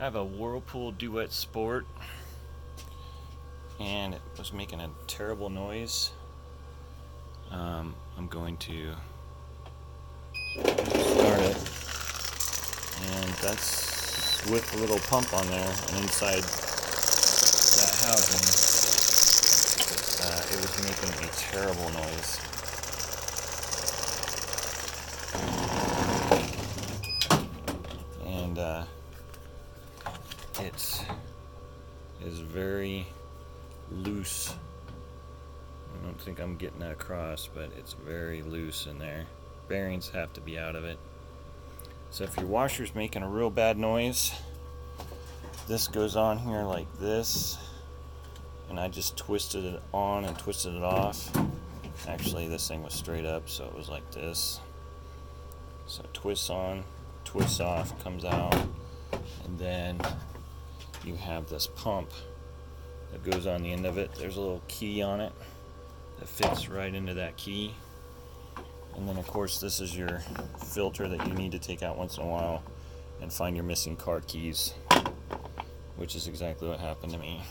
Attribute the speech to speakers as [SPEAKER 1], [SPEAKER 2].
[SPEAKER 1] I have a Whirlpool Duet Sport, and it was making a terrible noise. I'm going to start it, and that's with the little pump on there, and inside that housing, it was making a terrible noise. And it is very loose. I don't think I'm getting that across, but it's very loose in there. Bearings have to be out of it. So if your washer's making a real bad noise, this goes on here like this, and I just twisted it on and twisted it off. Actually, this thing was straight up, so it was like this. So twists on, twists off, comes out, and then you have this pump that goes on the end of it. There's a little key on it that fits right into that key. And then of course this is your filter that you need to take out once in a while and find your missing car keys, which is exactly what happened to me.